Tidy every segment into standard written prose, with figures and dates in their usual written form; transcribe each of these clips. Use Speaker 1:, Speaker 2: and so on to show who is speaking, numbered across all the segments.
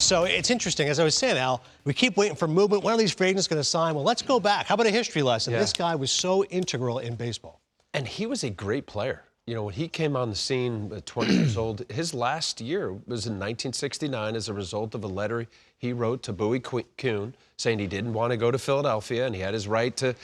Speaker 1: So it's interesting, as I was saying, Al, we keep waiting for movement. When are these free agents going to sign? Well, let's go back. How about a history lesson?
Speaker 2: Yeah.
Speaker 1: This guy was so integral in baseball.
Speaker 2: And he was a great player. You know, when he came on the scene at 20 years old, his last year was in 1969 as a result of a letter he wrote to Bowie Kuhn saying he didn't want to go to Philadelphia and he had his right to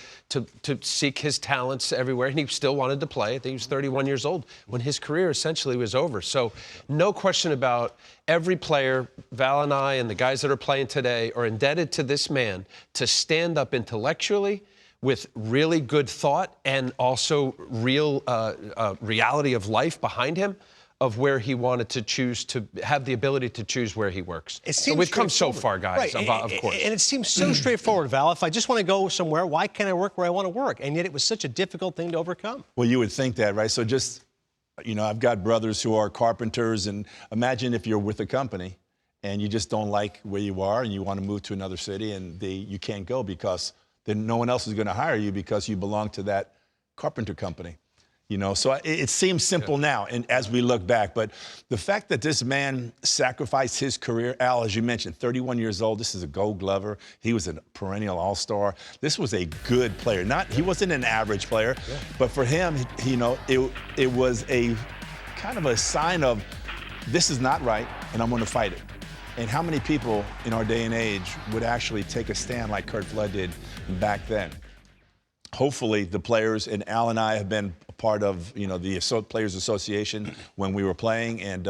Speaker 2: seek his talents everywhere, and he still wanted to play. I think he was 31 years old when his career essentially was over. So no question about every player, Val and I and the guys that are playing today are indebted to this man to stand up intellectually with really good thought and also real reality of life behind him, of where he wanted to choose to have the ability to choose where he works. So we've come so far, guys,
Speaker 1: right.
Speaker 2: of course.
Speaker 1: And it seems so straightforward, Val. If I just want to go somewhere, why can't I work where I want to work? And yet it was such a difficult thing to overcome.
Speaker 3: Well, you would think that, right? So just, you know, I've got brothers who are carpenters, and imagine if you're with a company and you just don't like where you are and you want to move to another city and you can't go because then no one else is going to hire you because you belong to that carpenter company. You know, so it seems simple now, and as we look back, but the fact that this man sacrificed his career, Al, as you mentioned, 31 years old, this is a Gold Glover. He was a perennial All-Star. This was a good player. He wasn't an average player, but for him, you know, it was a kind of a sign of this is not right, and I'm going to fight it. And how many people in our day and age would actually take a stand like Curt Flood did back then? Hopefully, the players, and Al and I have been a part of, you know, the Players Association when we were playing, and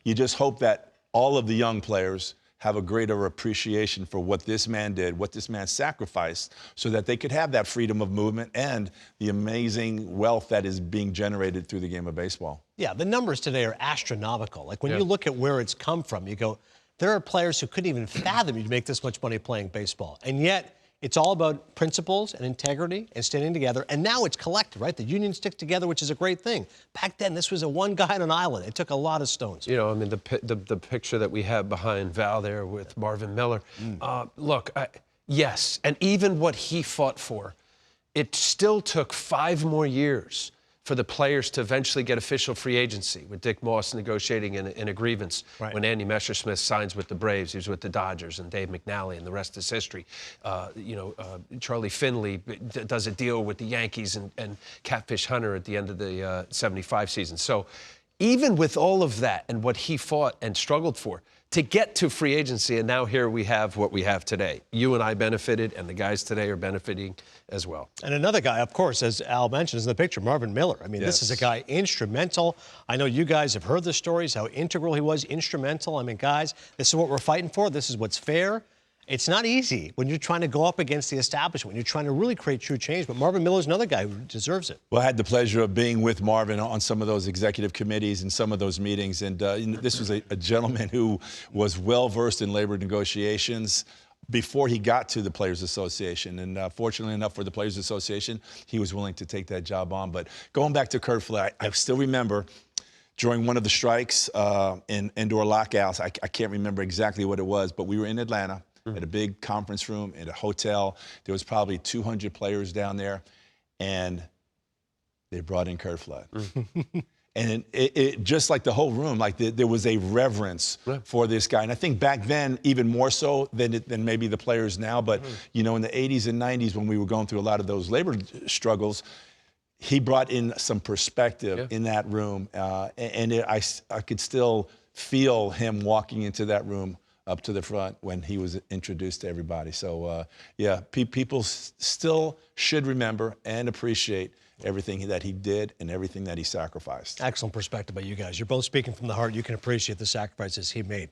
Speaker 3: you just hope that all of the young players have a greater appreciation for what this man did, what this man sacrificed, so that they could have that freedom of movement and the amazing wealth that is being generated through the game of baseball.
Speaker 1: Yeah, the numbers today are astronomical. Like when you look at where it's come from, you go, there are players who couldn't even fathom you'd make this much money playing baseball. And yet, it's all about principles and integrity and standing together. And now it's collective, right? The unions stick together, which is a great thing. Back then, this was a one guy on an island. It took a lot of stones.
Speaker 2: You know, I mean, the picture that we have behind Val there with Marvin Miller. Look, yes, and even what he fought for, it still took 5 more years for the players to eventually get official free agency, with Dick Moss negotiating in a grievance.
Speaker 1: Right.
Speaker 2: When Andy Messersmith signs with the Braves, he was with the Dodgers, and Dave McNally, and the rest is history. Charlie Finley does a deal with the Yankees and Catfish Hunter at the end of the 75 season. So even with all of that and what he fought and struggled for, to get to free agency, and now here we have what we have today. You and I benefited, and the guys today are benefiting as well.
Speaker 1: And another guy, of course, as Al mentioned, is in the picture, Marvin Miller. I mean, this is a guy instrumental. I know you guys have heard the stories, how integral he was, instrumental. I mean, guys, this is what we're fighting for. This is what's fair. It's not easy when you're trying to go up against the establishment, when you're trying to really create true change. But Marvin Miller's another guy who deserves it.
Speaker 3: Well, I had the pleasure of being with Marvin on some of those executive committees and some of those meetings. And this was a gentleman who was well-versed in labor negotiations before he got to the Players Association. And fortunately enough for the Players Association, he was willing to take that job on. But going back to Curt Flood, I still remember during one of the strikes in indoor lockouts, I can't remember exactly what it was, but we were in Atlanta. At a big conference room, at a hotel. There was probably 200 players down there, and they brought in Curt Flood. And it just like the whole room, like there was a reverence for this guy. And I think back then, even more so than maybe the players now, but you know, in the 80s and 90s when we were going through a lot of those labor struggles, he brought in some perspective in that room. I could still feel him walking into that room up to the front when he was introduced to everybody. So, yeah, people still should remember and appreciate everything that he did and everything that he sacrificed.
Speaker 1: Excellent perspective by you guys. You're both speaking from the heart. You can appreciate the sacrifices he made.